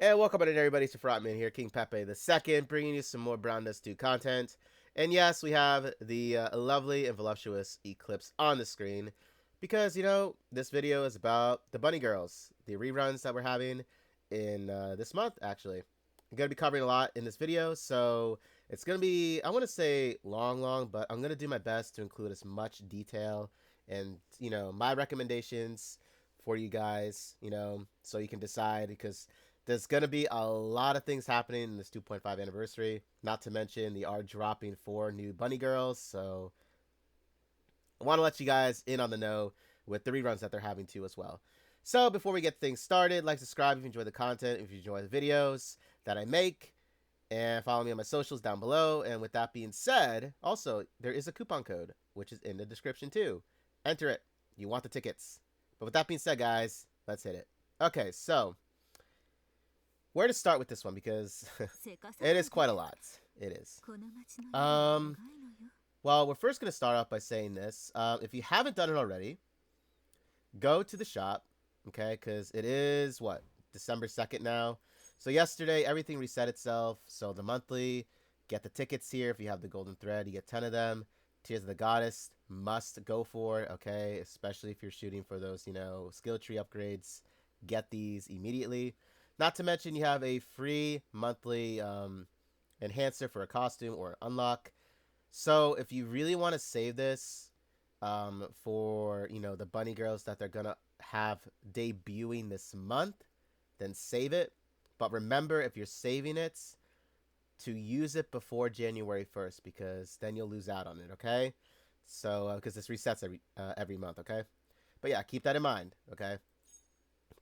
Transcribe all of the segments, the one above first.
And welcome back everybody to Frotman here, King Pepe the Second, bringing you some more Brown Dust 2 content. And yes, we have the lovely and voluptuous Eclipse on the screen. Because, this video is about the Bunny Girls, the reruns that we're having in this month, actually. I'm going to be covering a lot in this video, so it's going to be, I want to say long, but I'm going to do my best to include as much detail and, my recommendations for you guys, so you can decide, because there's going to be a lot of things happening in this 2.5 anniversary. Not to mention, they are dropping 4 new Bunny Girls. So I want to let you guys in on the know with the reruns that they're having too as well. So before we get things started, like, subscribe if you enjoy the content, if you enjoy the videos that I make. And follow me on my socials down below. And with that being said, also, there is a coupon code, which is in the description too. Enter it. You want the tickets. But with that being said, guys, let's hit it. Okay, so where to start with this one, because it is quite a lot. It is. Well, we're first going to start off by saying this. If you haven't done it already, go to the shop, okay? Because it is, what, December 2nd now. So yesterday, everything reset itself. So the monthly, get the tickets here. If you have the golden thread, you get 10 of them. Tears of the Goddess, must go for, okay? Especially if you're shooting for those, skill tree upgrades. Get these immediately. Not to mention, you have a free monthly enhancer for a costume or unlock. So if you really want to save this for, the bunny girls that they're going to have debuting this month, then save it. But remember, if you're saving it, to use it before January 1st, because then you'll lose out on it, okay? So, because this resets every month, okay? But yeah, keep that in mind, okay?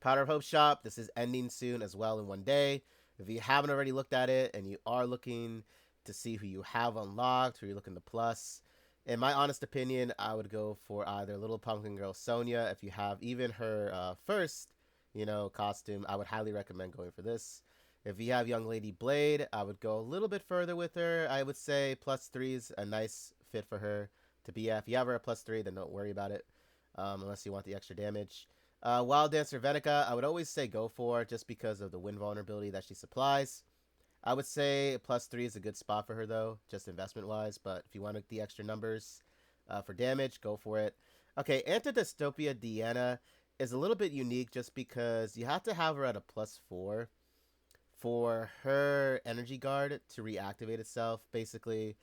Powder of Hope shop, this is ending soon as well in one day. If you haven't already looked at it and you are looking to see who you have unlocked, who you're looking to plus, in my honest opinion, I would go for either Little Pumpkin Girl Sonia. If you have even her first, costume, I would highly recommend going for this. If you have Young Lady Blade, I would go a little bit further with her. I would say +3 is a nice fit for her to be at. If you have her at +3, then don't worry about it, unless you want the extra damage. Wild Dancer Venica, I would always say go for, just because of the wind vulnerability that she supplies. I would say +3 is a good spot for her, though, just investment-wise. But if you want the extra numbers for damage, go for it. Okay, Antidystopia Deanna is a little bit unique, just because you have to have her at a +4 for her energy guard to reactivate itself, basically,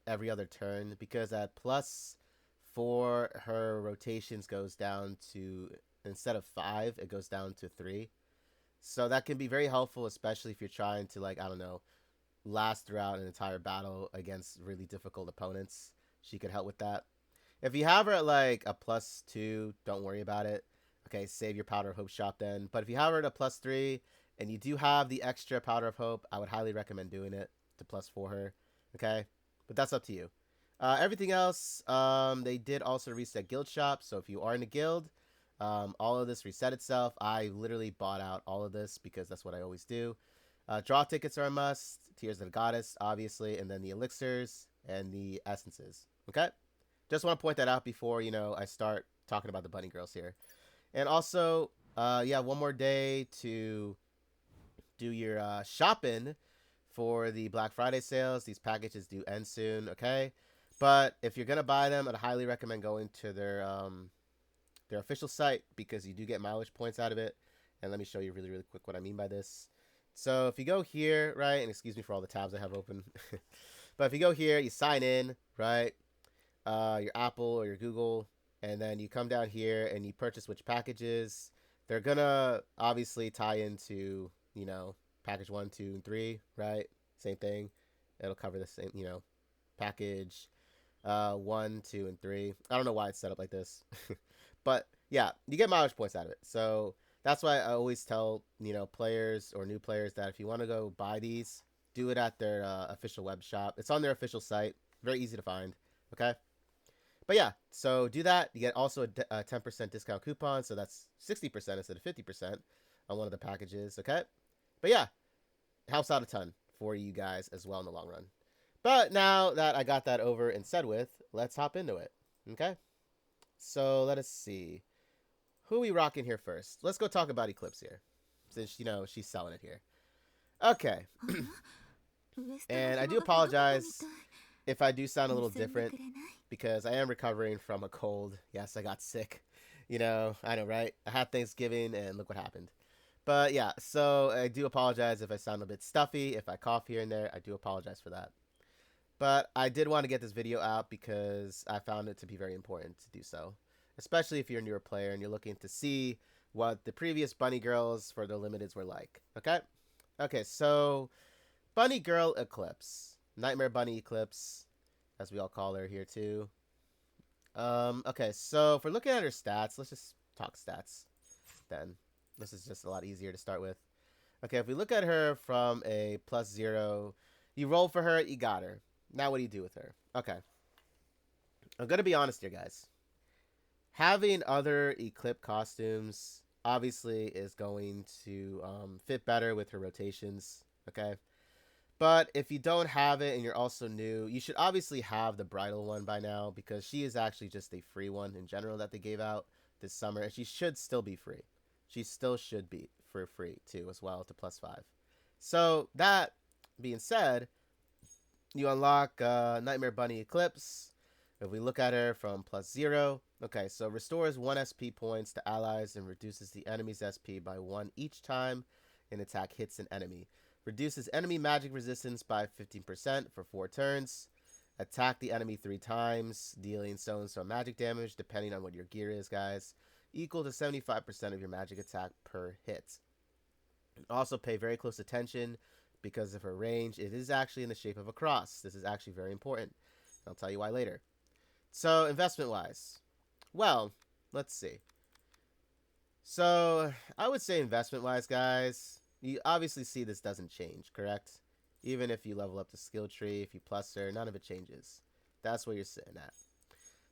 every other turn. Because at +4, her rotations goes down to, instead of 5, it goes down to 3. So that can be very helpful, especially if you're trying to, like, I don't know, last throughout an entire battle against really difficult opponents. She could help with that. If you have her at, like, a +2, don't worry about it. Okay, save your Powder of Hope shop then. But if you have her at a +3, and you do have the extra Powder of Hope, I would highly recommend doing it to +4 her. Okay? But that's up to you. Everything else, they did also reset guild shop. So if you are in a guild, all of this reset itself. I literally bought out all of this because that's what I always do. Draw tickets are a must. Tears of the Goddess, obviously. And then the elixirs and the essences. Okay? Just want to point that out before, I start talking about the bunny girls here. And also, yeah, one more day to do your shopping for the Black Friday sales. These packages do end soon, okay? But if you're gonna buy them, I'd highly recommend going to their official site, because you do get mileage points out of it. And let me show you really quick what I mean by this. So if you go here, right, and excuse me for all the tabs I have open, but if you go here, you sign in, right, your Apple or your Google, and then you come down here and you purchase which packages. They're gonna obviously tie into, package 1, 2, and 3, right? Same thing. It'll cover the same, package 1, 2, and 3. I don't know why it's set up like this. But yeah, you get mileage points out of it. So that's why I always tell, players or new players that if you want to go buy these, do it at their official web shop. It's on their official site. Very easy to find. Okay? But yeah, so do that. You get also a 10% discount coupon, so that's 60% instead of 50% on one of the packages, okay? But yeah, it helps out a ton for you guys as well in the long run. But now that I got that over and said with, let's hop into it, okay? So let us see. Who are we rocking here first? Let's go talk about Eclipse here. since, she's selling it here. Okay. And I do apologize if I do sound a little different because I am recovering from a cold. Yes, I got sick. I know, right? I had Thanksgiving and look what happened. But yeah, so I do apologize if I sound a bit stuffy. If I cough here and there, I do apologize for that. But I did want to get this video out because I found it to be very important to do so. Especially if you're a newer player and you're looking to see what the previous bunny girls for the limiteds were like. Okay? Okay, so Bunny Girl Eclipse. Nightmare Bunny Eclipse, as we all call her here too. Okay, so if we're looking at her stats, let's just talk stats then. This is just a lot easier to start with. Okay, if we look at her from a +0, you roll for her, you got her. Now what do you do with her? Okay. I'm going to be honest here, guys. Having other Eclipse costumes obviously is going to fit better with her rotations, okay? But if you don't have it and you're also new, you should obviously have the bridal one by now because she is actually just a free one in general that they gave out this summer, and she should still be free. She still should be for free too as well to +5. So that being said, you unlock Nightmare Bunny Eclipse. If we look at her from +0, okay, so restores 1 SP points to allies and reduces the enemy's SP by 1 each time an attack hits an enemy. Reduces enemy magic resistance by 15% for 4 turns. Attack the enemy 3 times, dealing so-and-so magic damage, depending on what your gear is, guys. Equal to 75% of your magic attack per hit. Also pay very close attention because of her range. It is actually in the shape of a cross. This is actually very important. I'll tell you why later. So, investment-wise. Well, let's see. So, I would say investment-wise, guys, you obviously see this doesn't change, correct? Even if you level up the skill tree, if you plus her, none of it changes. That's where you're sitting at.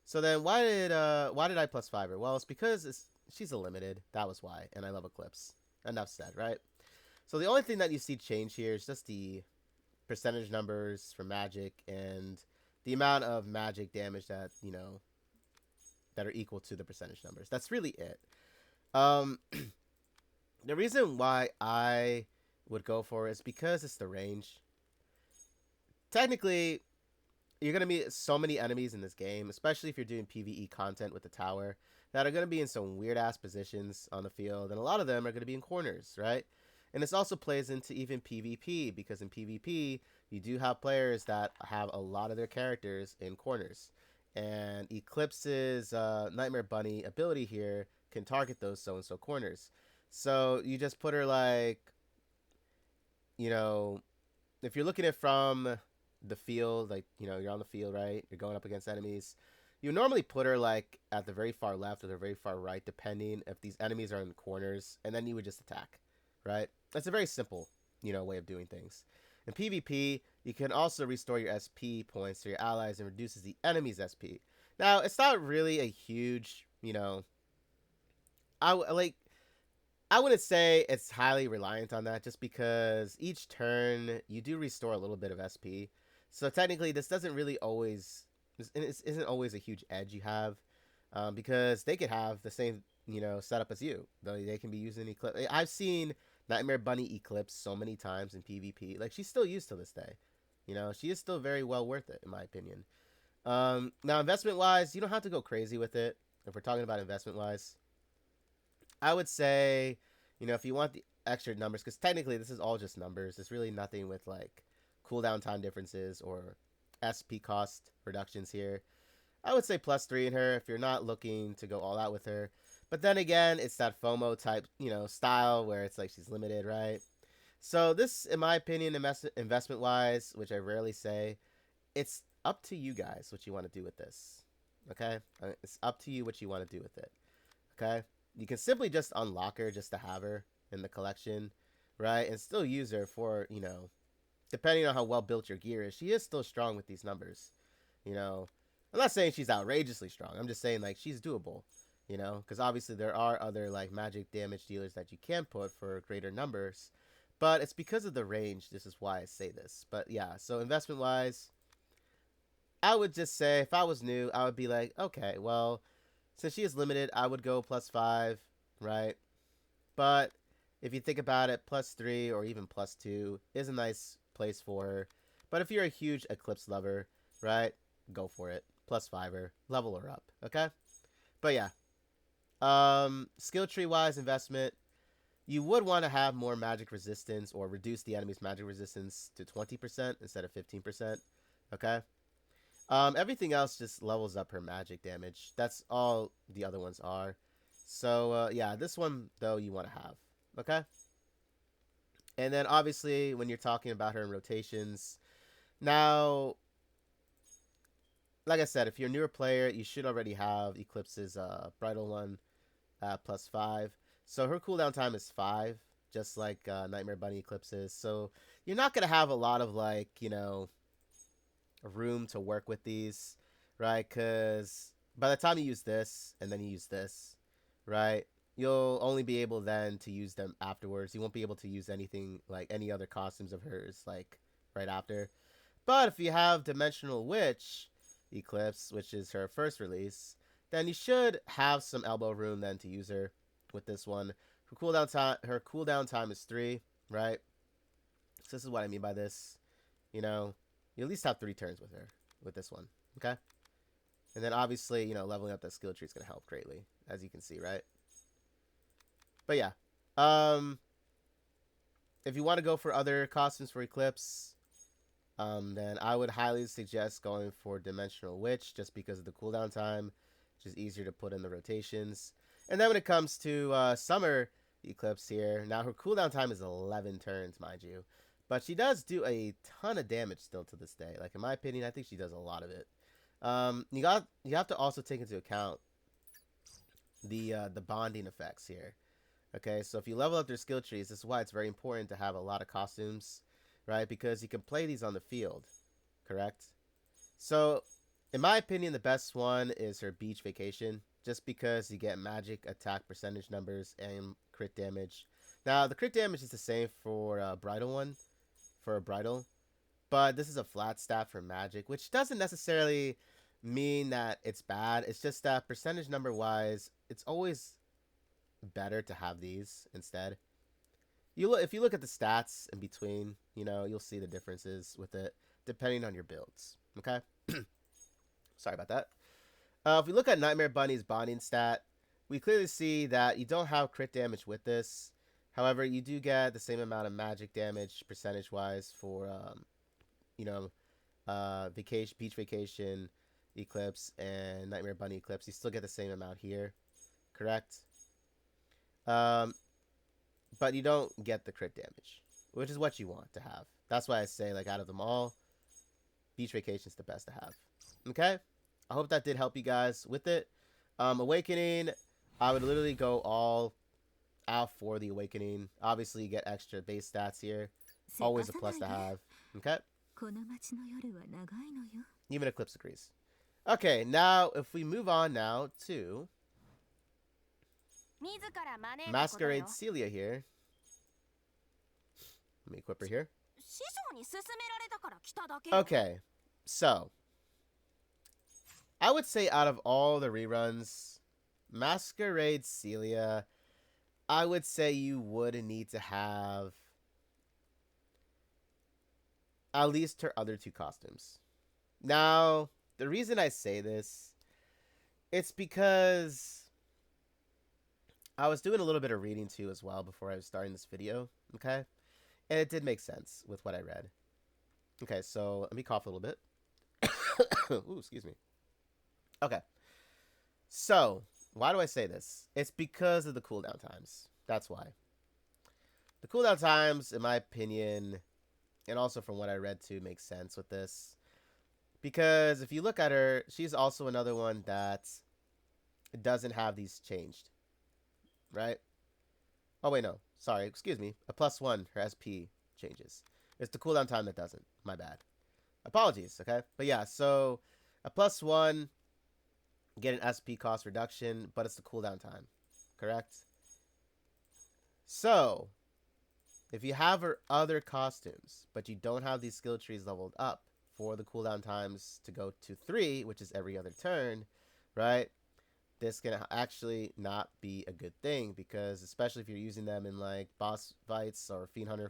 So then, why did I +5 her? Well, it's because she's a limited. That was why, and I love Eclipse. Enough said, right? So the only thing that you see change here is just the percentage numbers for magic and the amount of magic damage that, that are equal to the percentage numbers. That's really it. The reason why I would go for it is because it's the range. Technically, you're going to meet so many enemies in this game, especially if you're doing PvE content with the tower, that are going to be in some weird-ass positions on the field, and a lot of them are going to be in corners, right? And this also plays into even PvP, because in PvP, you do have players that have a lot of their characters in corners. And Eclipse's Nightmare Bunny ability here can target those so-and-so corners. So you just put her like, if you're looking at it from the field, like, you're on the field, right? You're going up against enemies. You normally put her like at the very far left or the very far right, depending if these enemies are in corners, and then you would just attack, right? That's a very simple, way of doing things. In PvP, you can also restore your SP points to your allies and reduces the enemy's SP. Now, it's not really a huge, I wouldn't say it's highly reliant on that, just because each turn you do restore a little bit of SP. So technically, this doesn't really always, this isn't always a huge edge you have, because they could have the same, setup as you. Though they can be using Eclipse. I've seen Nightmare Bunny Eclipse so many times in PvP. Like, she's still used to this day. She is still very well worth it, in my opinion. Now, investment-wise, you don't have to go crazy with it. If we're talking about investment-wise, I would say, if you want the extra numbers, because technically this is all just numbers. There's really nothing with, like, cooldown time differences or SP cost reductions here. I would say +3 in her if you're not looking to go all out with her. But then again, it's that FOMO type, style where it's like she's limited, right? So this, in my opinion, investment-wise, which I rarely say, it's up to you guys what you want to do with this, okay? It's up to you what you want to do with it, okay? You can simply just unlock her just to have her in the collection, right? And still use her for, depending on how well built your gear is. She is still strong with these numbers, I'm not saying she's outrageously strong. I'm just saying, like, she's doable, because obviously there are other, like, magic damage dealers that you can put for greater numbers, but it's because of the range. This is why I say this. But yeah, so investment wise, I would just say, if I was new, I would be like, okay, well, since she is limited, I would go +5, right? But if you think about it, +3 or even +2 is a nice place for her. But if you're a huge Eclipse lover, right, go for it. +5er, level her up, okay? But yeah, skill tree wise investment, you would want to have more magic resistance or reduce the enemy's magic resistance to 20% instead of 15%, okay? Everything else just levels up her magic damage. That's all the other ones are. So, yeah, this one, though, you want to have. Okay? And then, obviously, when you're talking about her in rotations, now, like I said, if you're a newer player, you should already have Eclipse's Bridal one +5. So her cooldown time is 5, just like Nightmare Bunny Eclipse is. So you're not going to have a lot of, like, you know, room to work with these, right? Because by the time you use this and then you use this, right, you'll only be able then to use them afterwards. You won't be able to use anything like any other costumes of hers like right after. But if you have Dimensional Witch Eclipse, which is her first release, then you should have some elbow room then to use her with this one. Her cooldown time is 3, right? So this is what I mean by this. You know, you at least have 3 turns with her with this one, okay? And then obviously, you know, leveling up that skill tree is going to help greatly, as you can see, right? But yeah, if you want to go for other costumes for Eclipse, then I would highly suggest going for Dimensional Witch just because of the cooldown time, which is easier to put in the rotations. And then when it comes to Summer Eclipse here, now her cooldown time is 11 turns, mind you. But she does do a ton of damage still to this day. Like, in my opinion, I think she does a lot of it. You have to also take into account the bonding effects here. Okay, so if you level up their skill trees, this is why it's very important to have a lot of costumes, right? Because you can play these on the field, correct? So, in my opinion, the best one is her Beach Vacation, just because you get magic attack percentage numbers and crit damage. Now, the crit damage is the same for Bridal one, for a Bridal, but this is a flat stat for magic, which doesn't necessarily mean that it's bad. It's just that percentage number wise, it's always better to have these instead. If you look at the stats in between, you know, you'll see the differences with it depending on your builds. Okay, sorry about that. If we look at Nightmare Bunny's bonding stat, we clearly see that you don't have crit damage with this. However, you do get the same amount of magic damage percentage wise for you know, Beach Vacation Eclipse and Nightmare Bunny Eclipse. You still get the same amount here, correct? But you don't get the crit damage, which is what you want to have. That's why I say, like, out of them all, Beach Vacation is the best to have. Okay? I hope that did help you guys with it. Awakening, I would literally go all out for the Awakening. Obviously, you get extra base stats here. Always a plus to have. Okay? Even Eclipse agrees. Okay, now, if we move on now to Masquerade Celia here. Let me equip her here. Okay, so I would say out of all the reruns, Masquerade Celia, I would say you would need to have at least her other 2 costumes. Now, the reason I say this, it's because I was doing a little bit of reading too as well before I was starting this video, okay? And it did make sense with what I read. Okay, so let me cough a little bit. Ooh, excuse me. Okay. So, why do I say this? It's because of the cooldown times. That's why. The cooldown times, in my opinion, and also from what I read too, makes sense with this. Because if you look at her, she's also another one that doesn't have these changed. Right? Oh, wait, no. Sorry, excuse me. A +1, her SP changes. It's the cooldown time that doesn't. My bad. Apologies, okay? But yeah, so a +1, get an SP cost reduction, but it's the cooldown time. Correct? So, if you have her other costumes, but you don't have these skill trees leveled up for the cooldown times to go to 3, which is every other turn, right? this can actually not be a good thing, because especially if you're using them in like boss fights or fiend hunter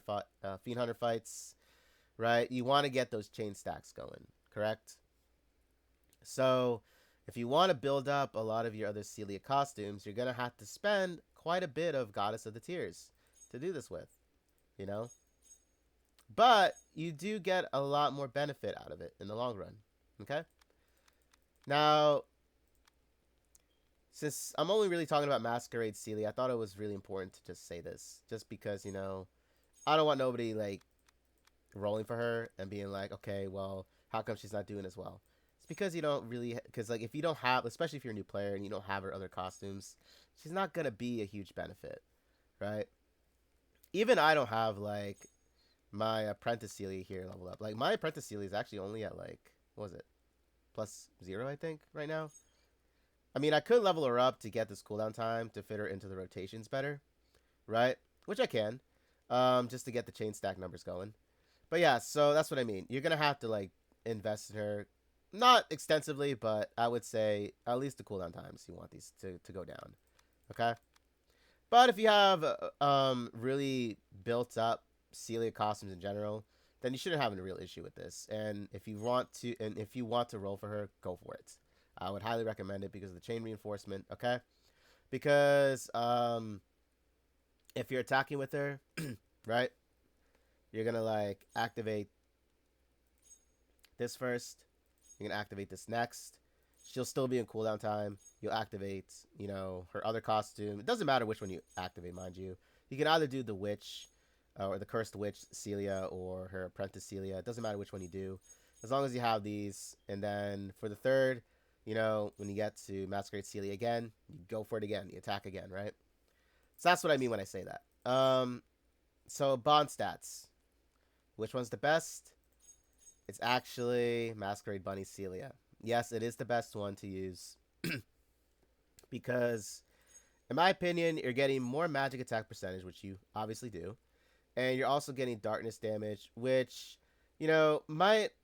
fights, right? You want to get those chain stacks going, correct? So if you want to build up a lot of your other Celia costumes, you're gonna have to spend quite a bit of Goddess of the Tears to do this with, you know. But you do get a lot more benefit out of it in the long run. Okay. Now, since I'm only really talking about Masquerade Celia, I thought it was really important to just say this, just because, you know, I don't want nobody like rolling for her and being like, okay, well, how come she's not doing as well? It's because you don't really, because like if you don't have, especially if you're a new player and you don't have her other costumes, she's not gonna be a huge benefit, right? Even I don't have like my apprentice Celia here leveled up. Like my apprentice Celia is actually only at like, what was it, +0, I think, right now. I mean, I could level her up to get this cooldown time to fit her into the rotations better, right? Which I can, just to get the chain stack numbers going. But yeah, so that's what I mean. You're gonna have to like invest in her, not extensively, but I would say at least the cooldown times you want these to go down. Okay. But if you have really built up Celia costumes in general, then you shouldn't have a real issue with this. And if you want to roll for her, go for it. I would highly recommend it because of the chain reinforcement. Okay. Because if you're attacking with her, right, you're gonna like activate this first. You're gonna activate this next. She'll still be in cooldown time. You'll activate, you know, her other costume. It doesn't matter which one you activate, mind you. You can either do the witch, or the cursed witch Celia, or her apprentice Celia. It doesn't matter which one you do, as long as you have these. And then for the third, you know, when you get to Masquerade Celia again, you go for it again. You attack again, right? So that's what I mean when I say that. So bond stats. Which one's the best? It's actually Masquerade Bunny Celia. Yes, it is the best one to use. Because, in my opinion, you're getting more magic attack percentage, which you obviously do. And you're also getting darkness damage, which, you know,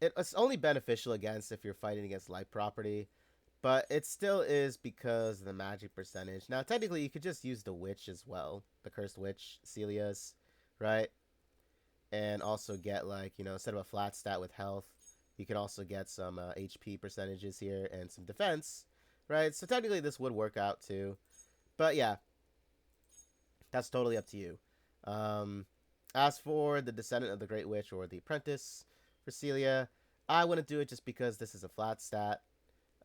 it's only beneficial against if you're fighting against light property. But it still is because of the magic percentage. Now, technically, you could just use the witch as well. The cursed witch Celia's, right? And also get, like, you know, instead of a flat stat with health, you can also get some HP percentages here and some defense, right? So technically this would work out too. But yeah, that's totally up to you. As for the Descendant of the Great Witch or the Apprentice for Celia, I wouldn't do it just because this is a flat stat.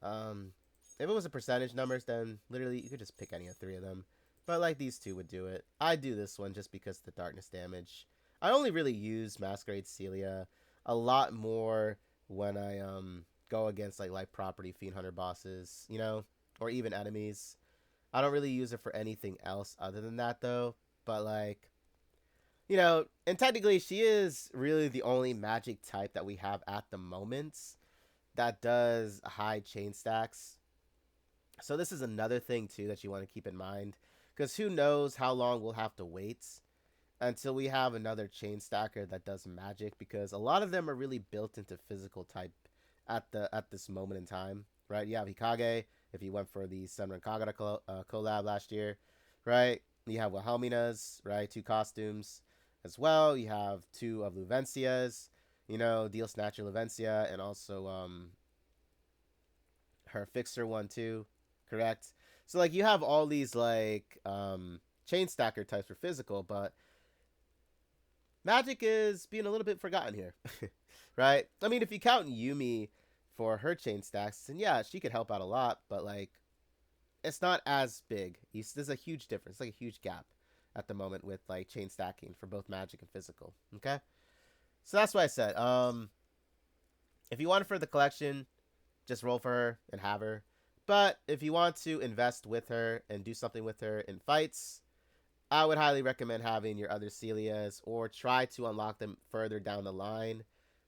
If it was a percentage numbers, then literally you could just pick any of three of them. But like these two would do it. I do this one just because of the darkness damage. I only really use Masquerade Celia a lot more when I go against like light property fiend hunter bosses, you know, or even enemies. I don't really use it for anything else other than that though. But like, you know, and technically she is really the only magic type that we have at the moment that does high chain stacks. So this is another thing too that you want to keep in mind, because who knows how long we'll have to wait until we have another chain stacker that does magic, because a lot of them are really built into physical type at this moment in time, right? You have Hikage if you went for the Senran Kagura collab last year, right? You have Wilhelmina's, right? 2 costumes as well. You have 2 of Luvencia's, you know, Deal Snatcher Luvencia, and also her Fixer one too, correct? So like you have all these like chain stacker types for physical, but magic is being a little bit forgotten here, right? I mean, if you count Yumi for her chain stacks, then yeah, she could help out a lot, but like, it's not as big. There's a huge difference, like a huge gap at the moment with like chain stacking for both magic and physical. Okay, so that's what I said. If you want it for the collection, just roll for her and have her. But if you want to invest with her and do something with her in fights, I would highly recommend having your other Celias, or try to unlock them further down the line,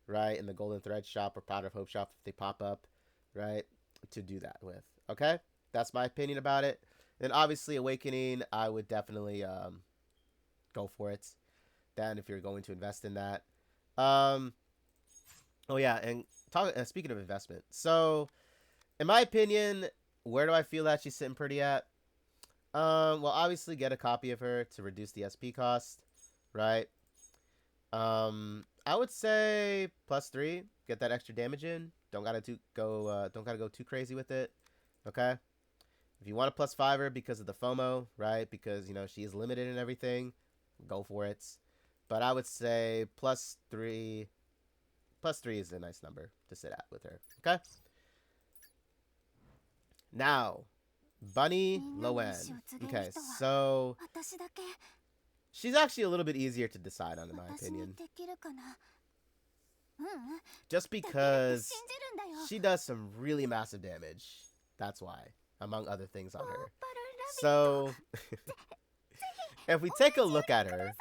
right? In the Golden Thread shop or Powder of Hope shop if they pop up, right? To do that with. Okay? That's my opinion about it. And obviously Awakening, I would definitely go for it then if you're going to invest in that. Oh yeah, and speaking of investment. So, in my opinion, Where do I feel that she's sitting pretty at? Well, obviously get a copy of her to reduce the SP cost, right? I would say +3. Get that extra damage in. Don't gotta go too crazy with it. Okay. If you want to +5 her because of the FOMO, right? Because she is limited and everything, go for it. But I would say +3. +3 is a nice number to sit at with her. Okay. Now, Bunny Loen. Okay, so she's actually a little bit easier to decide on, in my opinion. Just because she does some really massive damage. That's why, among other things on her. So, if we take a look at her,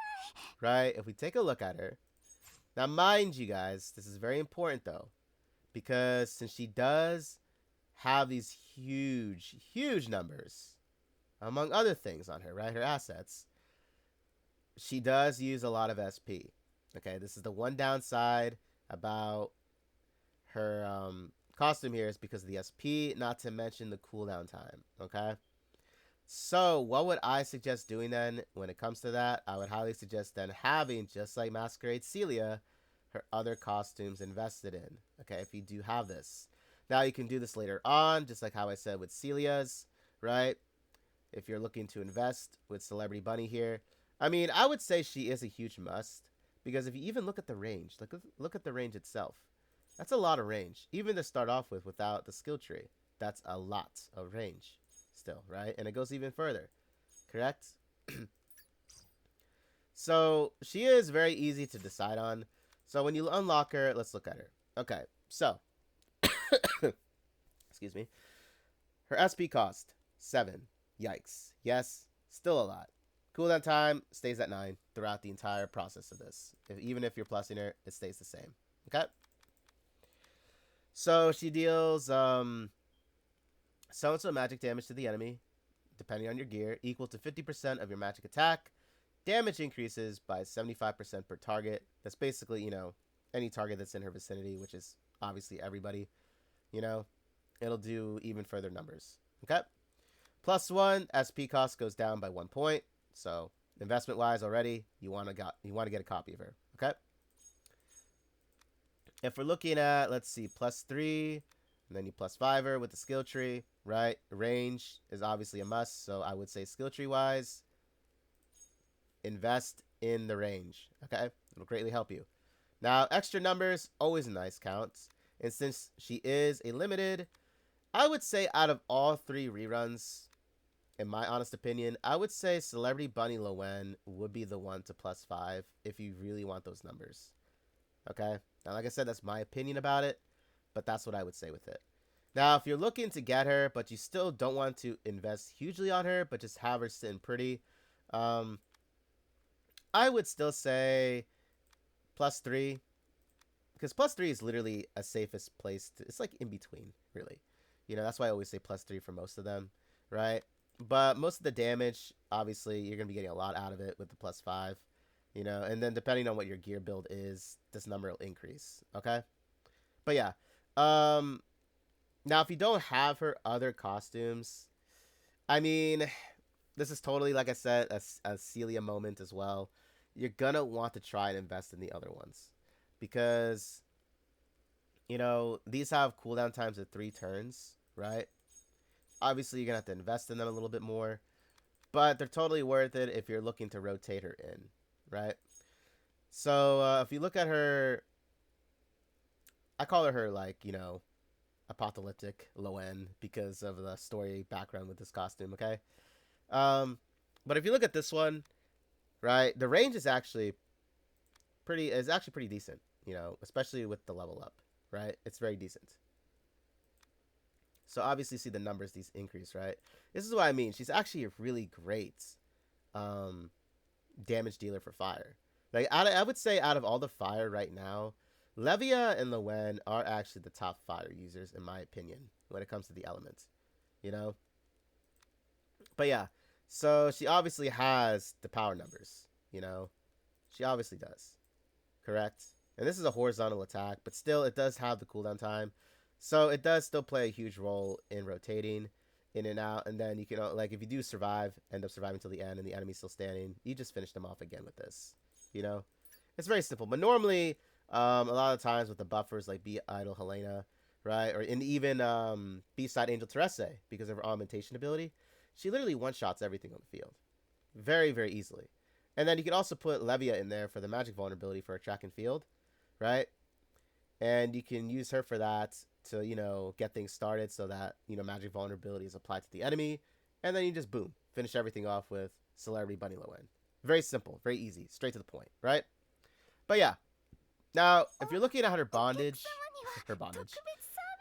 right? If we take a look at her. Now, mind you guys, this is very important though. Because since she does have these huge, huge numbers, among other things on her, right? Her assets. She does use a lot of SP. Okay, this is the one downside about her costume here is because of the SP, not to mention the cooldown time. Okay, so what would I suggest doing then when it comes to that? I would highly suggest then having, just like Masquerade Celia, her other costumes invested in. Okay, if you do have this. Now you can do this later on, just like how I said with Celia's, right? If you're looking to invest with Celebrity Bunny here. I mean, I would say she is a huge must. Because if you even look at the range, look at the range itself. That's a lot of range. Even to start off with without the skill tree. That's a lot of range still, right? And it goes even further. Correct? So, she is very easy to decide on. So, when you unlock her, let's look at her. Okay, so. Excuse me. Her SP cost, 7. Yikes. Yes, still a lot. Cooldown time stays at 9 throughout the entire process of this. Even if you're plussing her, it stays the same. Okay? So she deals so-and-so magic damage to the enemy, depending on your gear, equal to 50% of your magic attack. Damage increases by 75% per target. That's basically, any target that's in her vicinity, which is obviously everybody. It'll do even further numbers. Okay? +1, SP cost goes down by 1 point. So, investment-wise already, you want to get a copy of her. Okay? If we're looking at, let's see, +3, and then you +5 her with the skill tree, right? Range is obviously a must, so I would say skill tree-wise, invest in the range. Okay? It'll greatly help you. Now, extra numbers, always a nice count. And since she is a limited, I would say out of all 3 reruns, in my honest opinion, I would say Celebrity Bunny Loen would be the one to +5 if you really want those numbers. Okay? Now, like I said, that's my opinion about it, but that's what I would say with it. Now, if you're looking to get her, but you still don't want to invest hugely on her, but just have her sitting pretty, I would still say +3, because +3 is literally a safest place to, it's like in between, really. That's why I always say +3 for most of them, right? But most of the damage, obviously, you're going to be getting a lot out of it with the +5, and then depending on what your gear build is, this number will increase, okay? But yeah, now if you don't have her other costumes, I mean, this is totally, like I said, a Celia moment as well. You're going to want to try and invest in the other ones because, these have cooldown times of 3 turns, right? Obviously, you're going to have to invest in them a little bit more. But they're totally worth it if you're looking to rotate her in, right? So, if you look at her, I call her like, apocalyptic Loen because of the story background with this costume, okay? But if you look at this one, right, the range is actually pretty decent, especially with the level up, right? It's very decent. So obviously see the numbers, these increase, right? This is what I mean. She's actually a really great damage dealer for fire. Like I would say out of all the fire right now, Levia and Loen are actually the top fire users in my opinion when it comes to the elements, But yeah, so she obviously has the power numbers, She obviously does. Correct? And this is a horizontal attack, but still it does have the cooldown time. So it does still play a huge role in rotating. in and out, and then you can like if you do survive, end up surviving till the end, and the enemy's still standing, you just finish them off again with this. You know, it's very simple. But normally, a lot of times with the buffers like Be Idle Helena, right, or in even B-side Angel Terese, because of her augmentation ability, she literally one-shots everything on the field, very very easily. And then you can also put Levia in there for the magic vulnerability for a track and field, right? And you can use her for that to, you know, get things started so that, you know, magic vulnerability is applied to the enemy. And then you just, boom, finish everything off with Celebrity Bunny Loen. Very simple, very easy, straight to the point, right? But yeah, now, if you're looking at her bondage,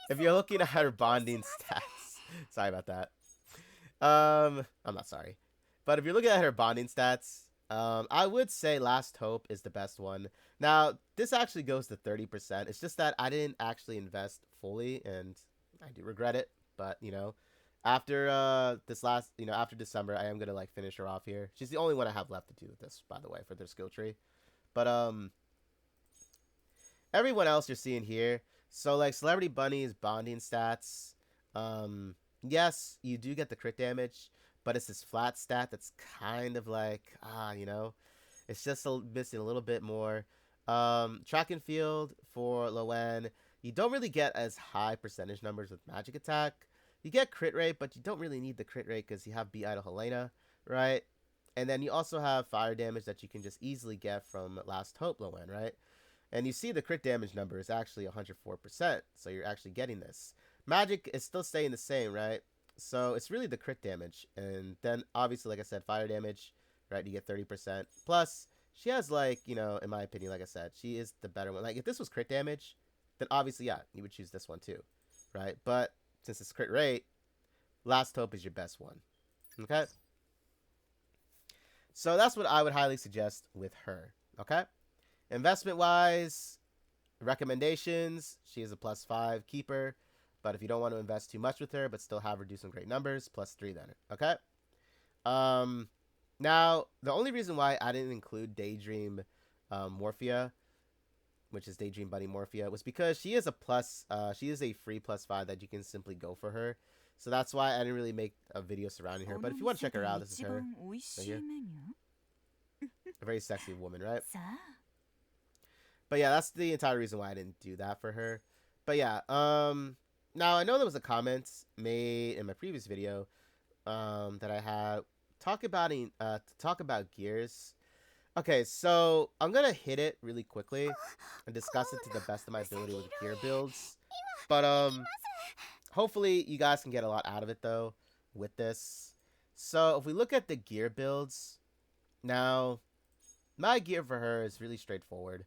if you're looking at her bonding stats, sorry about that. I'm not sorry. But if you're looking at her bonding stats, I would say Last Hope is the best one. Now, this actually goes to 30%. It's just that I didn't actually invest fully, and I do regret it. But, you know, after after December, I am going to, like, finish her off here. She's the only one I have left to do with this, by the way, for their skill tree. But, everyone else you're seeing here, so, like, Celebrity Bunny's bonding stats, yes, you do get the crit damage, but it's this flat stat that's kind of like, you know, it's just missing a little bit more. Track and field for Loen, you don't really get as high percentage numbers with magic attack. You get crit rate, but you don't really need the crit rate because you have Be Idle Helena, right? And then you also have fire damage that you can just easily get from Last Hope Loen, right? And you see the crit damage number is actually 104%, so you're actually getting this. Magic is still staying the same, right? So it's really the crit damage. And then, obviously, like I said, fire damage, right? You get 30%. Plus, she has, like, you know, in my opinion, like I said, she is the better one. Like, if this was crit damage, then obviously, yeah, you would choose this one too, right? But since it's crit rate, Last Hope is your best one, okay? So that's what I would highly suggest with her, okay? Investment-wise, recommendations, she is a +5 keeper. But if you don't want to invest too much with her, but still have her do some great numbers, +3 then, okay? Now, the only reason why I didn't include Daydream Morphia, which is Daydream Bunny Morphia, was because she is a free +5 that you can simply go for her. So that's why I didn't really make a video surrounding her. But if you want to check her out, this is her right here. A very sexy woman, right? But yeah, that's the entire reason why I didn't do that for her. But yeah, now, I know there was a comment made in my previous video that I had talk about gears. Okay, so I'm going to hit it really quickly and discuss it to the best of my ability with gear builds. But hopefully you guys can get a lot out of it, though, with this. So if we look at the gear builds, now, my gear for her is really straightforward.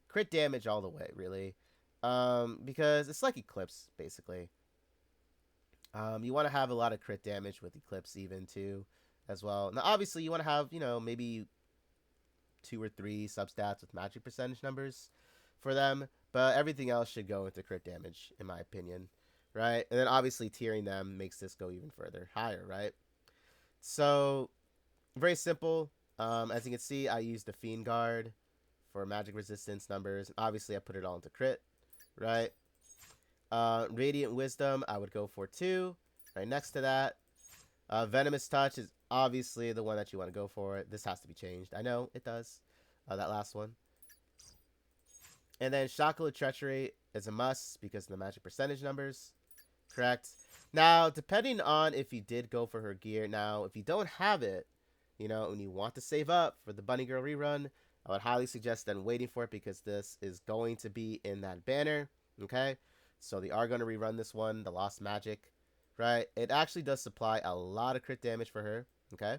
Crit damage all the way, really. Because it's like Eclipse, basically. You want to have a lot of crit damage with Eclipse even, too, as well. Now, obviously, you want to have, you know, maybe 2 or 3 substats with magic percentage numbers for them. But everything else should go into crit damage, in my opinion, right? And then, obviously, tiering them makes this go even further higher, right? So, very simple. As you can see, I used the Fiend Guard for magic resistance numbers. Obviously, I put it all into crit. Right? Radiant Wisdom, I would go for 2. Right next to that. Venomous Touch is obviously the one that you want to go for. This has to be changed. I know, it does. That last one. And then Shackle of Treachery is a must because of the magic percentage numbers. Correct. Now, depending on if you did go for her gear. Now, if you don't have it, you know, and you want to save up for the Bunny Girl rerun, I would highly suggest then waiting for it because this is going to be in that banner, okay? So they are going to rerun this one, the Lost Magic, right? It actually does supply a lot of crit damage for her, okay?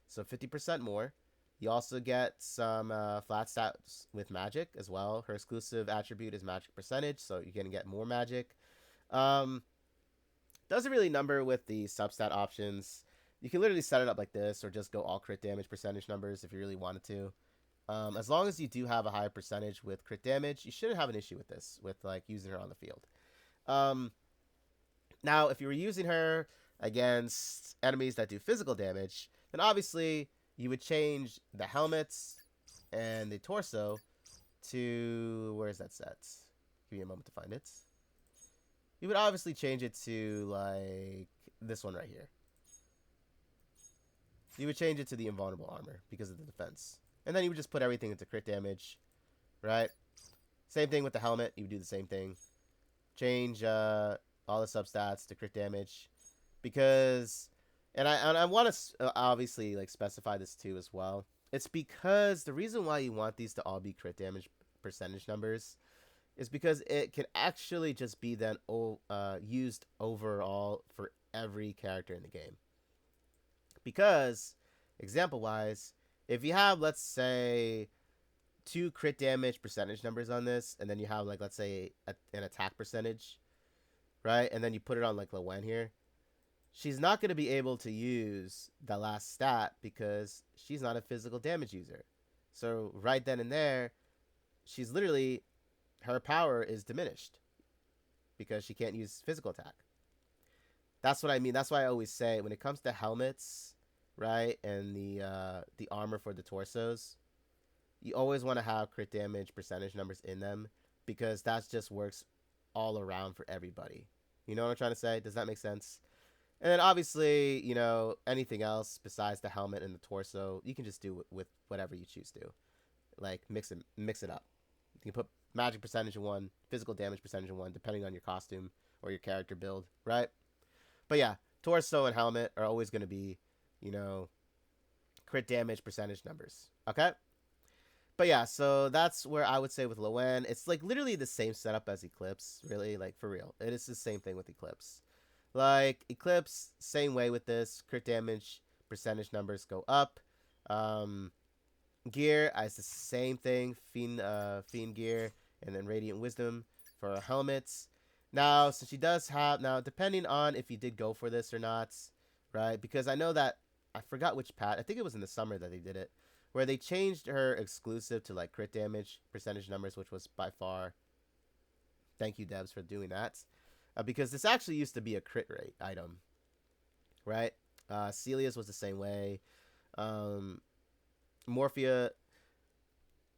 So 50% more. You also get some flat stats with magic as well. Her exclusive attribute is magic percentage, so you're going to get more magic. Doesn't really number with the substat options. You can literally set it up like this or just go all crit damage percentage numbers if you really wanted to. As long as you do have a high percentage with crit damage, you shouldn't have an issue with this, with like using her on the field. Now, if you were using her against enemies that do physical damage, then obviously you would change the helmets and the torso to, where is that set? Give me a moment to find it. You would obviously change it to like this one right here. You would change it to the invulnerable armor because of the defense. And then you would just put everything into crit damage, right? Same thing with the helmet. You would do the same thing. Change all the substats to crit damage. Because, and I want to obviously like specify this too as well. It's because the reason why you want these to all be crit damage percentage numbers is because it can actually just be then used overall for every character in the game. Because, example wise, if you have, let's say, 2 crit damage percentage numbers on this, and then you have, like, let's say, an attack percentage, right? And then you put it on, like, Loen here. She's not going to be able to use the last stat because she's not a physical damage user. So, right then and there, she's literally, her power is diminished because she can't use physical attack. That's what I mean. That's why I always say when it comes to helmets, right, and the armor for the torsos, you always want to have crit damage percentage numbers in them because that just works all around for everybody. You know what I'm trying to say? Does that make sense? And then obviously, you know, anything else besides the helmet and the torso, you can just do with whatever you choose to. Like mix it up. You can put magic percentage in one, physical damage percentage in one, depending on your costume or your character build, right? But yeah, torso and helmet are always going to be, you know, crit damage percentage numbers. Okay? But yeah, so that's where I would say with Loen, it's like literally the same setup as Eclipse, really, like for real. It is the same thing with Eclipse. Like Eclipse, same way with this, crit damage percentage numbers go up. Gear, it's the same thing, Fiend gear, and then Radiant Wisdom for our helmets. Now, so she does have, now depending on if you did go for this or not, right, because I know that, I forgot which patch, I think it was in the summer that they did it, where they changed her exclusive to like crit damage percentage numbers, which was by far, thank you devs for doing that, because this actually used to be a crit rate item, right? Celia's was the same way. Morpheus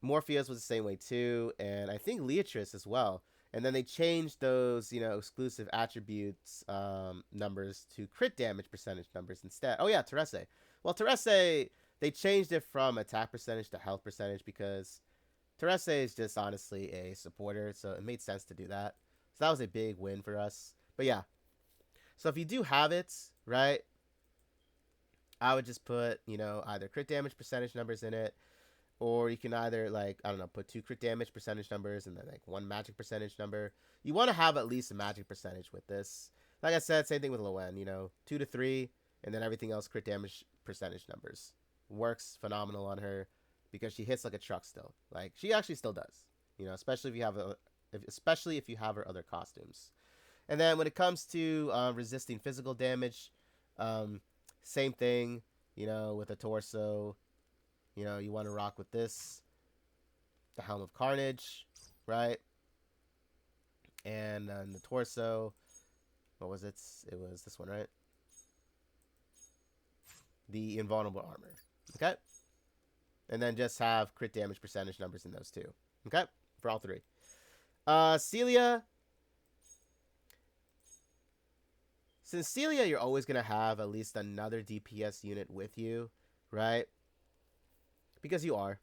was the same way too, and I think Leatrice as well. And then they changed those, you know, exclusive attributes numbers to crit damage percentage numbers instead. Oh yeah, Terese. Well, Terese, they changed it from attack percentage to health percentage because Terese is just honestly a supporter, so it made sense to do that. So that was a big win for us. But yeah, so if you do have it, right, I would just put, you know, either crit damage percentage numbers in it, or you can either, like, I don't know, put 2 crit damage percentage numbers and then, like, 1 magic percentage number. You want to have at least a magic percentage with this. Like I said, same thing with Loen, you know, 2 to 3, and then everything else crit damage percentage numbers. Works phenomenal on her because she hits like a truck still. Like, she actually still does, you know, especially if you have her other costumes. And then when it comes to resisting physical damage, same thing, you know, with a torso. You know, you want to rock with this, the Helm of Carnage, right? And then the torso, what was it? It was this one, right? The Invulnerable Armor, okay? And then just have crit damage percentage numbers in those two, okay? For all 3. Celia. Since Celia, you're always going to have at least another DPS unit with you, right? Because you are.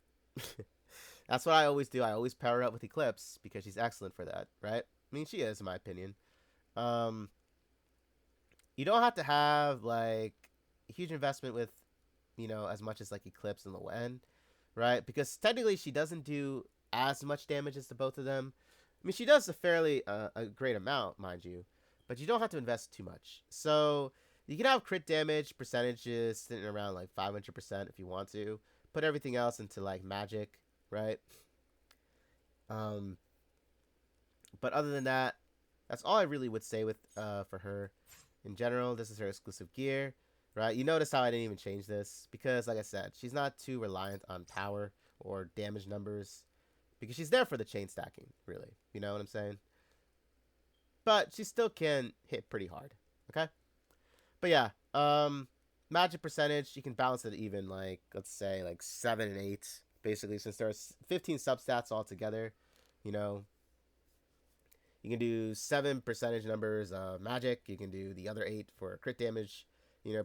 That's what I always do. I always pair her up with Eclipse because she's excellent for that, right? I mean, she is, in my opinion. You don't have to have, like, a huge investment with, you know, as much as, like, Eclipse and Loen, right? Because technically she doesn't do as much damage as the both of them. I mean, she does a fairly, a great amount, mind you. But you don't have to invest too much. So, you can have crit damage percentages sitting around, like, 500% if you want to. Put everything else into like magic, right? But other than that, that's all I really would say with for her in general. This is her exclusive gear, right? You notice how I didn't even change this because, like I said, she's not too reliant on power or damage numbers because she's there for the chain stacking, really. You know what I'm saying? But she still can hit pretty hard, okay? But yeah, magic percentage, you can balance it even, like, let's say, like, 7 and 8, basically, since there's 15 substats altogether, you know. You can do 7 percentage numbers of magic. You can do the other 8 for crit damage,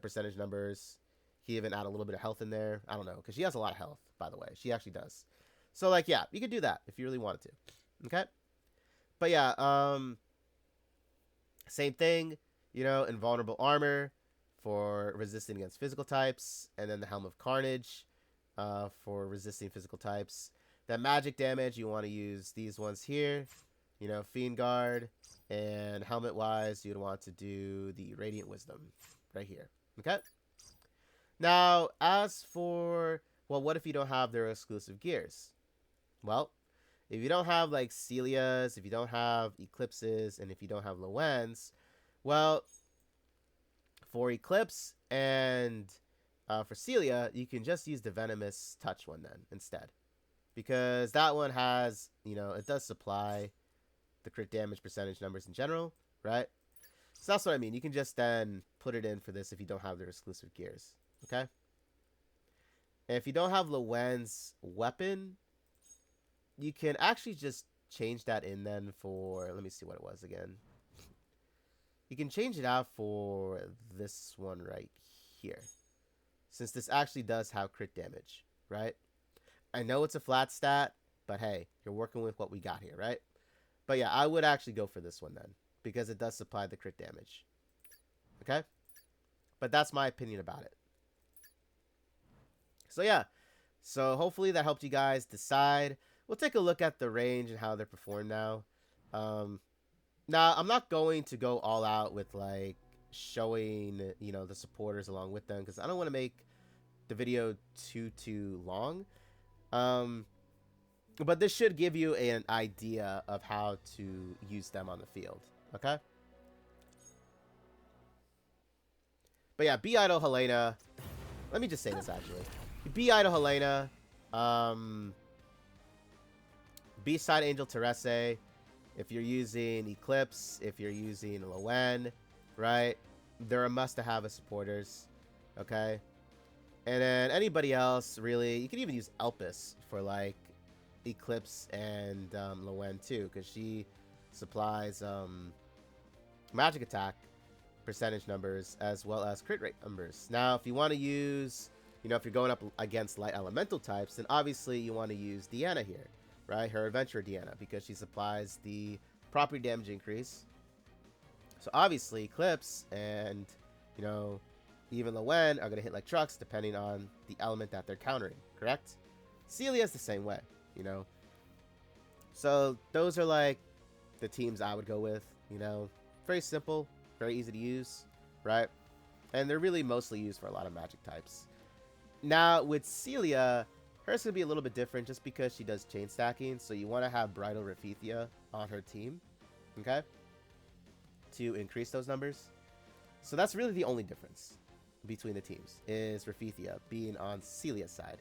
percentage numbers. He even add a little bit of health in there. I don't know, because she has a lot of health, by the way. She actually does. So, like, yeah, you could do that if you really wanted to. Okay? But yeah, same thing, invulnerable armor for resisting against physical types, and then the Helm of Carnage for resisting physical types. That magic damage, you want to use these ones here, Fiend Guard, and helmet-wise, you'd want to do the Radiant Wisdom right here, okay? Now, as for, well, what if you don't have their exclusive gears? Well, if you don't have, like, Celia's, if you don't have Eclipses, and if you don't have Loen's, well, for Eclipse and for Celia, you can just use the Venomous Touch one then instead. Because that one has, it does supply the crit damage percentage numbers in general, right? So that's what I mean. You can just then put it in for this if you don't have their exclusive gears, okay? And if you don't have Loen's weapon, you can actually just change that in then for, let me see what it was again. You can change it out for this one right here, since this actually does have crit damage, right? I know it's a flat stat, but hey, you're working with what we got here, right? But yeah, I would actually go for this one then, because it does supply the crit damage. Okay? But that's my opinion about it. So yeah, so hopefully that helped you guys decide. We'll take a look at the range and how they're performed now. Now, I'm not going to go all out with, like, showing, the supporters along with them, because I don't want to make the video too long. But this should give you an idea of how to use them on the field, okay? But yeah, Be Idle Helena. Let me just say this, actually. Be Idle Helena. B-Side Angel Terese. If you're using Eclipse, if you're using Loen, right? They're a must-to-have as supporters, okay? And then anybody else, really, you can even use Elpis for, like, Eclipse and Loen, too, because she supplies magic attack percentage numbers as well as crit rate numbers. Now, if you want to use, if you're going up against light elemental types, then obviously you want to use Deanna here. Right, her adventurer Deanna, because she supplies the property damage increase. So obviously Eclipse and even Loen are gonna hit like trucks depending on the element that they're countering. Correct? Celia's the same way. So those are like the teams I would go with. Very simple, very easy to use, right? And they're really mostly used for a lot of magic types. Now with Celia, hers going to be a little bit different just because she does chain stacking. So you want to have Bridal Raphethia on her team, okay, to increase those numbers. So that's really the only difference between the teams, is Raphethia being on Celia's side,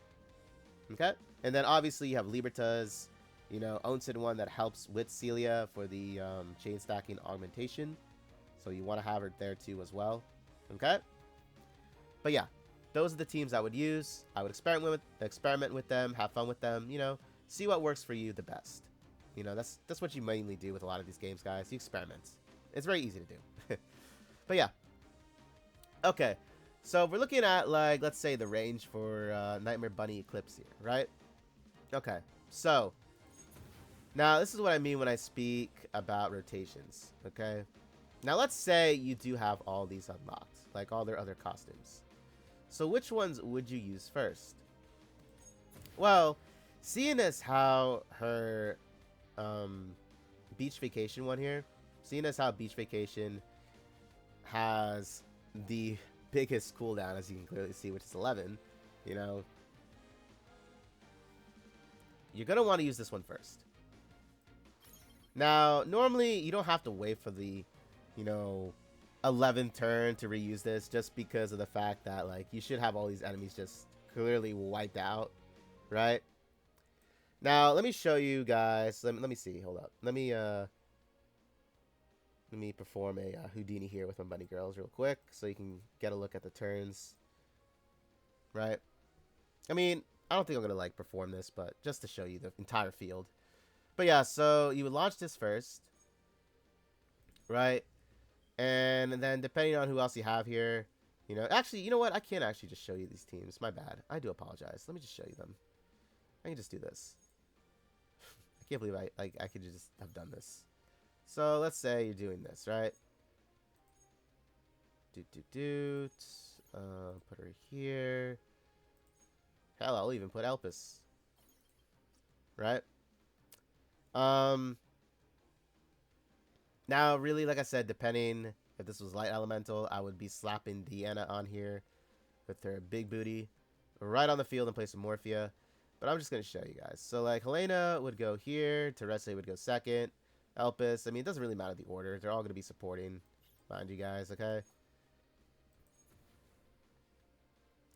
okay? And then obviously you have Libertas, Onsen one that helps with Celia for the chain stacking augmentation. So you want to have her there too as well, okay? But yeah. Those are the teams I would use. I would experiment with them, have fun with them, see what works for you the best. That's what you mainly do with a lot of these games, guys. You experiment. It's very easy to do. But yeah. Okay. So we're looking at, like, let's say the range for Nightmare Bunny Eclipse here, right? Okay. So now this is what I mean when I speak about rotations, okay? Now let's say you do have all these unlocked, like all their other costumes. So which ones would you use first? Well, seeing as how her Beach Vacation one here, seeing as how Beach Vacation has the biggest cooldown, as you can clearly see, which is 11, you're going to want to use this one first. Now, normally you don't have to wait for the, 11th turn to reuse this, just because of the fact that, like, you should have all these enemies just clearly wiped out, right? Now let me show you guys. Let me see. Hold up. Let me perform a Houdini here with my bunny girls real quick, so you can get a look at the turns, right? I mean, I don't think I'm gonna like perform this, but just to show you the entire field. But yeah, so you would launch this first, right? And then depending on who else you have here, you know, actually, you know what? I can't actually just show you these teams. My bad. I do apologize. Let me just show you them. I can just do this. I can't believe I could just have done this. So let's say you're doing this, right? Put her here. Hell, I'll even put Elpis. Right? Now, really, like I said, depending if this was light elemental, I would be slapping Deanna on here with her big booty right on the field in place of Morphia. But I'm just going to show you guys. So, like, Helena would go here. Terese would go second. Elpis, I mean, it doesn't really matter the order. They're all going to be supporting, mind you guys, okay?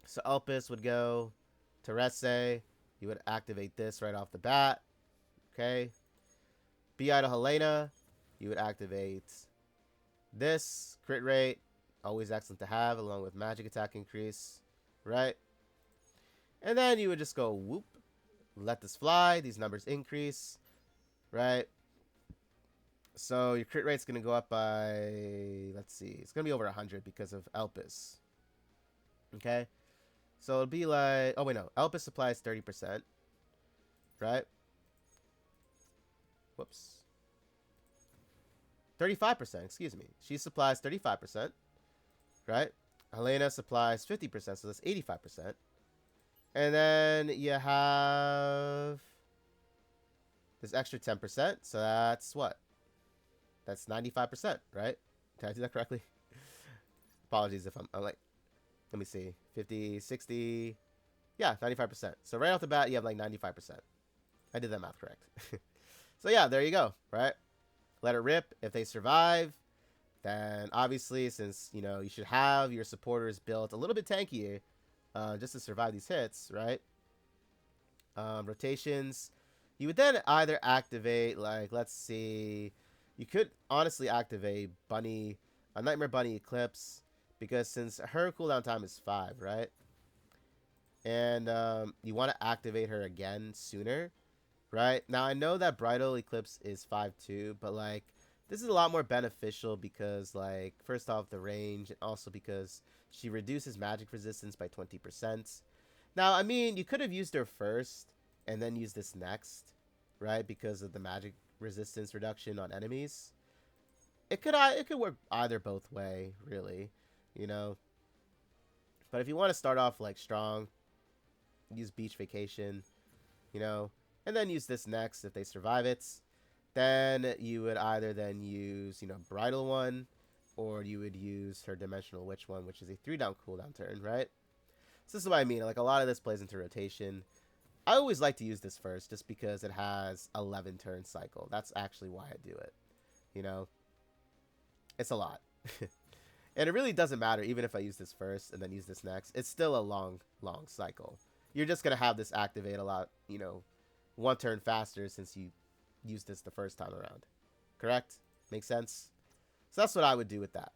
So, Elpis would go. Terese, you would activate this right off the bat. Okay? BI to Helena, you would activate this. Crit rate, always excellent to have, along with magic attack increase. Right? And then you would just go whoop. Let this fly. These numbers increase. Right? So your crit rate's going to go up by, let's see, it's going to be over 100 because of Elpis. Okay? So it'll be like, oh wait, no. Elpis supplies 30%. Right? Whoops. 35%, excuse me. She supplies 35%. Right? Helena supplies 50%, so that's 85%. And then you have this extra 10%, so that's what? That's 95%, right? Did I do that correctly? Apologies if I'm like, let me see, 50, 60, yeah, 95%. So right off the bat, you have like 95%. I did that math correct. So yeah, there you go, right? Let it rip. If they survive, then obviously, since, you know, you should have your supporters built a little bit tankier, just to survive these hits, right? Rotations. You would then either activate, like, let's see, you could honestly activate Nightmare Bunny Eclipse, because since her cooldown time is 5, right? And you want to activate her again sooner, right? Now, I know that Bridal Eclipse is 5-2, but, like, this is a lot more beneficial because, like, first off, the range, and also because she reduces magic resistance by 20%. Now, I mean, you could have used her first and then use this next, right? Because of the magic resistance reduction on enemies. It could work either both way, really, you know. But if you want to start off like strong, use Beach Vacation, you know, and then use this next if they survive it. Then you would either then use, you know, Bridal one, or you would use her Dimensional Witch one, which is a 3-down cooldown turn, right? So this is what I mean. Like, a lot of this plays into rotation. I always like to use this first just because it has 11 turn cycle. That's actually why I do it. You know, it's a lot. And it really doesn't matter even if I use this first and then use this next. It's still a long cycle. You're just going to have this activate a lot, you know, 1 turn faster since you used this the first time around. Correct? Makes sense? So that's what I would do with that.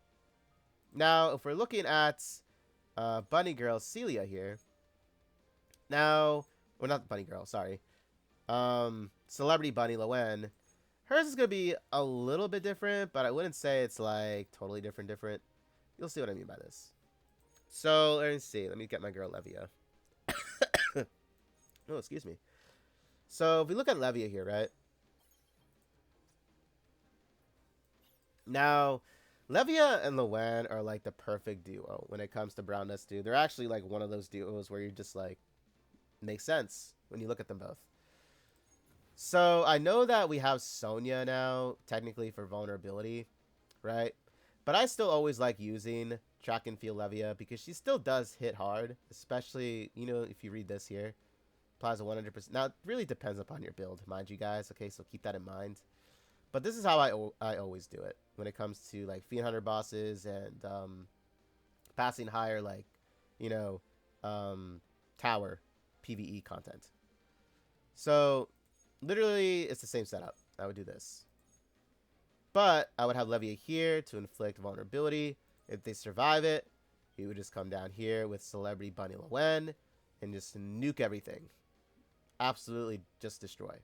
Now, if we're looking at Bunny Girl Celia here. Now, well, not Bunny Girl, sorry. Celebrity Bunny Loen. Hers is going to be a little bit different, but I wouldn't say it's like totally different. You'll see what I mean by this. So, let me see. Let me get my girl Levia. Oh, excuse me. So, if we look at Levia here, right? Now, Levia and Loen are like the perfect duo when it comes to Brown Nest Dude. They're actually like one of those duos where you're just like, makes sense when you look at them both. So I know that we have Sonya now, technically for vulnerability, right? But I still always like using Track and Field Levia because she still does hit hard, especially, you know, if you read this here. Applies a 100%. Now, it really depends upon your build, mind you guys, okay? So keep that in mind. But this is how I always do it when it comes to, like, Fiend Hunter bosses and passing higher, like, you know, tower PvE content. So, literally, it's the same setup. I would do this. But I would have Levia here to inflict vulnerability. If they survive it, he would just come down here with Celebrity Bunny Loen and just nuke everything. Absolutely just destroy.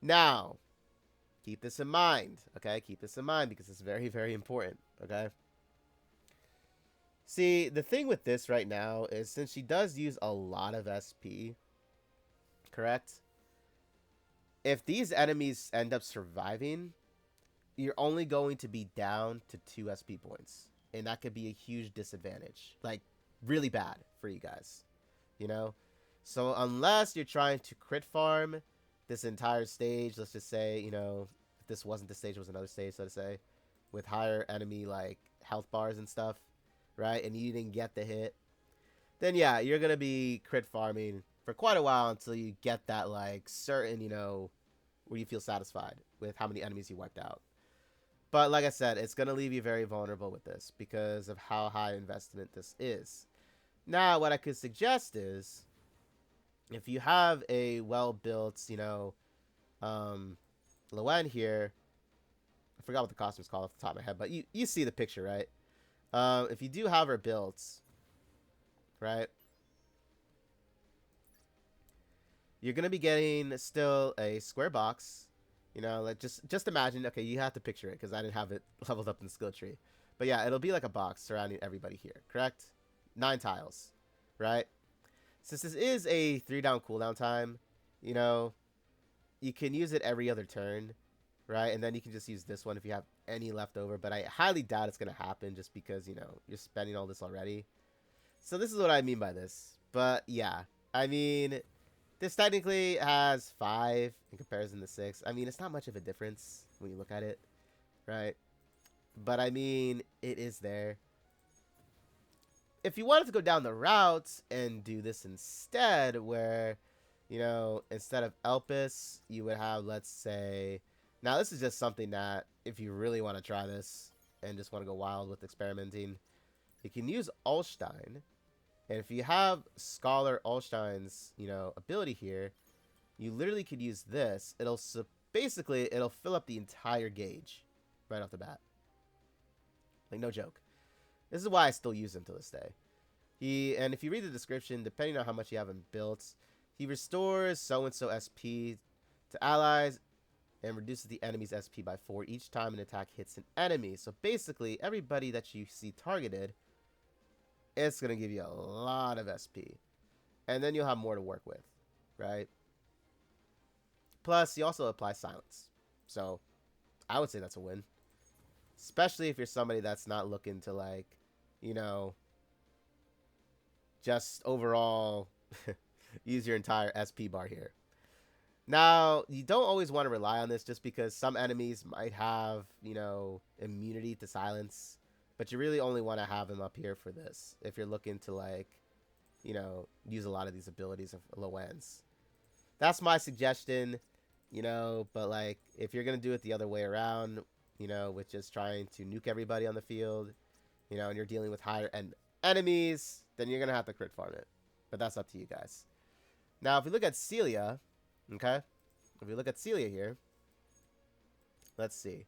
Now, Keep this in mind, okay? Keep this in mind because it's very, very important, okay? See, the thing with this right now is since she does use a lot of SP, correct? If these enemies end up surviving, you're only going to be down to 2 SP points. And that could be a huge disadvantage. Like, really bad for you guys. You know? So, unless you're trying to crit farm this entire stage, let's just say, you know, if this wasn't the stage, it was another stage, so to say, with higher enemy, like, health bars and stuff, right? And you didn't get the hit, then yeah, you're going to be crit farming for quite a while until you get that, like, certain, you know, where you feel satisfied with how many enemies you wiped out. But like I said, it's going to leave you very vulnerable with this because of how high investment this is. Now, what I could suggest is, if you have a well-built, you know, Loen here, I forgot what the costume's called off the top of my head, but you see the picture, right? If you do have her built, right, you're going to be getting still a square box. You know, like just imagine, okay, you have to picture it because I didn't have it leveled up in the skill tree. But yeah, it'll be like a box surrounding everybody here, correct? 9 tiles, right? Since this is a 3-down cooldown time, you know, you can use it every other turn, right? And then you can just use this one if you have any left over. But I highly doubt it's going to happen just because, you know, you're spending all this already. So this is what I mean by this. But yeah, I mean, this technically has 5 in comparison to 6. I mean, it's not much of a difference when you look at it, right? But I mean, it is there. If you wanted to go down the route and do this instead, where, you know, instead of Elpis, you would have, let's say, now this is just something that if you really want to try this and just want to go wild with experimenting, you can use Ulstein. And if you have Scholar Ulstein's, you know, ability here, you literally could use this. Basically, it'll fill up the entire gauge right off the bat. Like, no joke. This is why I still use him to this day. And if you read the description, depending on how much you have him built, he restores so-and-so SP to allies and reduces the enemy's SP by 4 each time an attack hits an enemy. So basically, everybody that you see targeted, it's going to give you a lot of SP. And then you'll have more to work with, right? Plus, you also apply silence. So, I would say that's a win. Especially if you're somebody that's not looking to, like, you know, just overall use your entire SP bar here. Now, you don't always want to rely on this just because some enemies might have, you know, immunity to silence. But you really only want to have him up here for this if you're looking to, like, you know, use a lot of these abilities of Loen's. That's my suggestion, you know, but, like, if you're going to do it the other way around, you know, with just trying to nuke everybody on the field, you know, and you're dealing with higher end enemies, then you're going to have to crit farm it. But that's up to you guys. Now, if we look at Celia, okay, if we look at Celia here, let's see.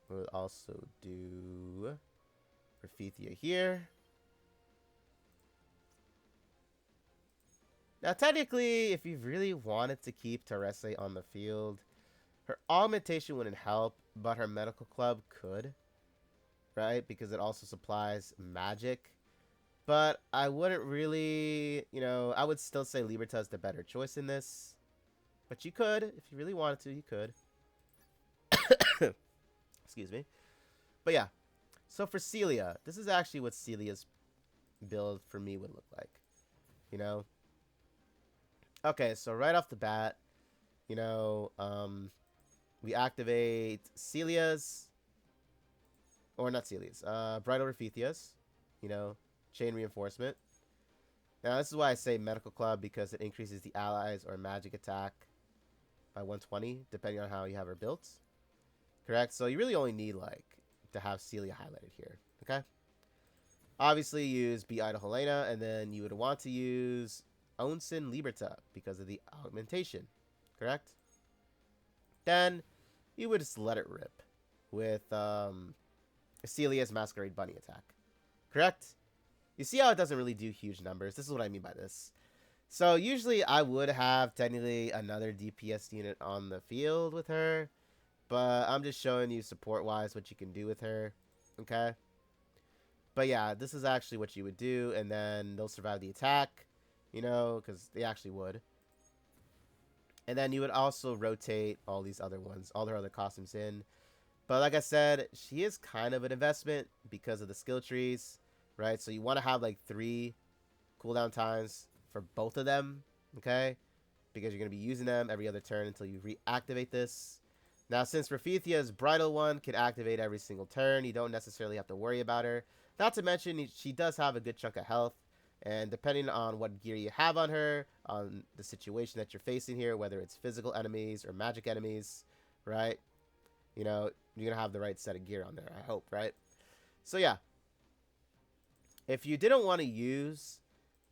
We'll also do Raphithia here. Now, technically, if you really wanted to keep Terese on the field, her augmentation wouldn't help, but her medical club could, right? Because it also supplies magic. But I wouldn't really, you know, I would still say Liberta is the better choice in this. But you could, if you really wanted to, you could. Excuse me. But yeah, so for Celia, this is actually what Celia's build for me would look like, you know? Okay, so right off the bat, you know, we activate Celia's, or not Celia's, Bridal Raphithia's, you know, chain reinforcement. Now, this is why I say medical club, because it increases the allies or magic attack by 120, depending on how you have her built. Correct? So you really only need, like, to have Celia highlighted here. Okay? Obviously, use Be Idle Helena, and then you would want to use Onsen Liberta because of the augmentation. Correct? Then you would just let it rip with Celia's Masquerade Bunny attack. Correct? You see how it doesn't really do huge numbers? This is what I mean by this. So usually I would have technically another DPS unit on the field with her, but I'm just showing you support-wise what you can do with her, okay? But yeah, this is actually what you would do, and then they'll survive the attack, you know, because they actually would. And then you would also rotate all these other ones, all their other costumes in. But like I said, she is kind of an investment because of the skill trees, right? So you want to have like 3 cooldown times for both of them, okay? Because you're going to be using them every other turn until you reactivate this. Now, since Rafithia's Bridal one can activate every single turn, you don't necessarily have to worry about her. Not to mention, she does have a good chunk of health. And depending on what gear you have on her, on the situation that you're facing here, whether it's physical enemies or magic enemies, right? You know, you're going to have the right set of gear on there, I hope, right? So, yeah. If you didn't want to use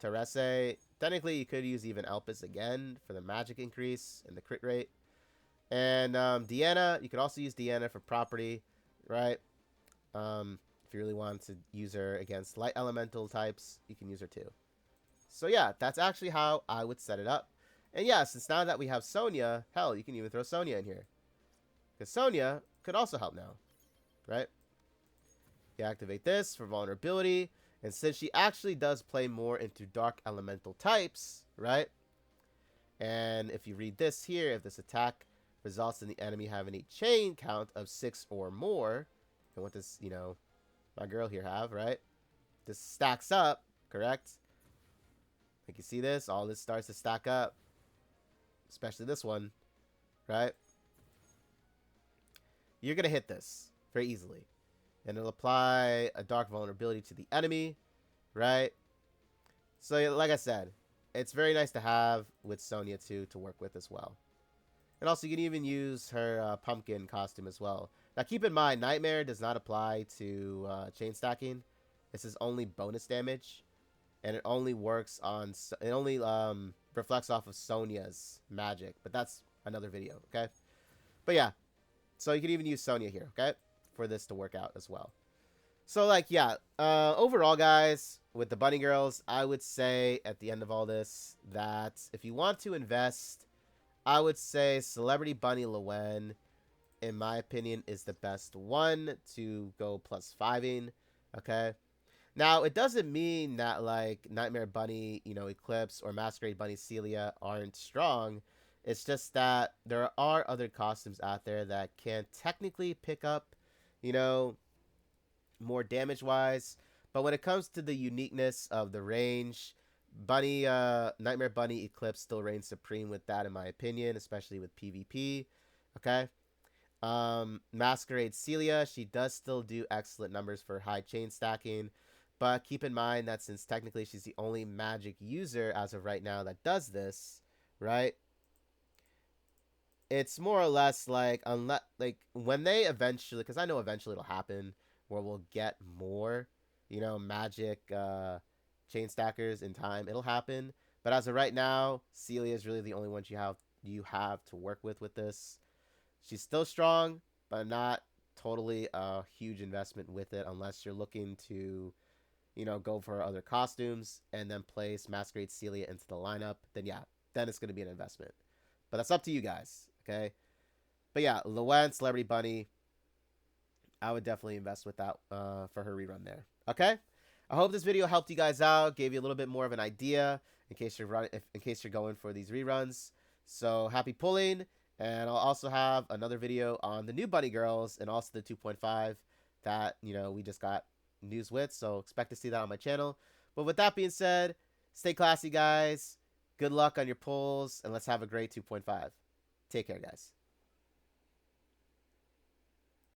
Terese, technically you could use even Elpis again for the magic increase and the crit rate. And Deanna, you could also use Deanna for property, right? If you really want to use her against light elemental types, you can use her too. So yeah, that's actually how I would set it up. And yeah, since now that we have Sonya, hell, you can even throw Sonya in here. Because Sonya could also help now, right? You activate this for vulnerability. And since she actually does play more into dark elemental types, right? And if you read this here, if this attack results in the enemy having a chain count of 6 or more, and what does, you know, my girl here have, right? This stacks up, correct? Like you see this, all this starts to stack up, especially this one, right? You're going to hit this very easily. And it'll apply a dark vulnerability to the enemy, right? So like I said, it's very nice to have with Sonya too to work with as well. And also you can even use her pumpkin costume as well. Now keep in mind, Nightmare does not apply to chain stacking. This is only bonus damage. And it only works on, it only reflects off of Sonya's magic. But that's another video, okay? But yeah, so you can even use Sonya here, okay? For this to work out as well. So like, yeah, overall guys, with the bunny girls, I would say at the end of all this that if you want to invest, I would say Celebrity Bunny Loen, in my opinion, is the best one to go +5ing, okay? Now, it doesn't mean that, like, Nightmare Bunny, you know, Eclipse or Masquerade Bunny Celia aren't strong. It's just that there are other costumes out there that can technically pick up, you know, more damage-wise. But when it comes to the uniqueness of the range, Nightmare Bunny Eclipse still reigns supreme with that, in my opinion, especially with PvP, okay? Masquerade Celia, she does still do excellent numbers for high chain stacking, but keep in mind that since technically she's the only magic user as of right now that does this, right? It's more or less like, unless, like, when they eventually, because I know eventually it'll happen where we'll get more, you know, magic chain stackers in time. It'll happen, but as of right now, Celia is really the only one you have to work with this. She's still strong, but not totally a huge investment with it unless you're looking to, you know, go for other costumes and then place Masquerade Celia into the lineup. Then yeah, then it's going to be an investment. But that's up to you guys, okay? But yeah, Loen, Celebrity Bunny, I would definitely invest with that for her rerun there, okay? I hope this video helped you guys out, gave you a little bit more of an idea in case you're going for these reruns. So happy pulling. And I'll also have another video on the new Bunny Girls and also the 2.5 that, you know, we just got news with. So expect to see that on my channel. But with that being said, stay classy, guys. Good luck on your pulls, and let's have a great 2.5. Take care, guys.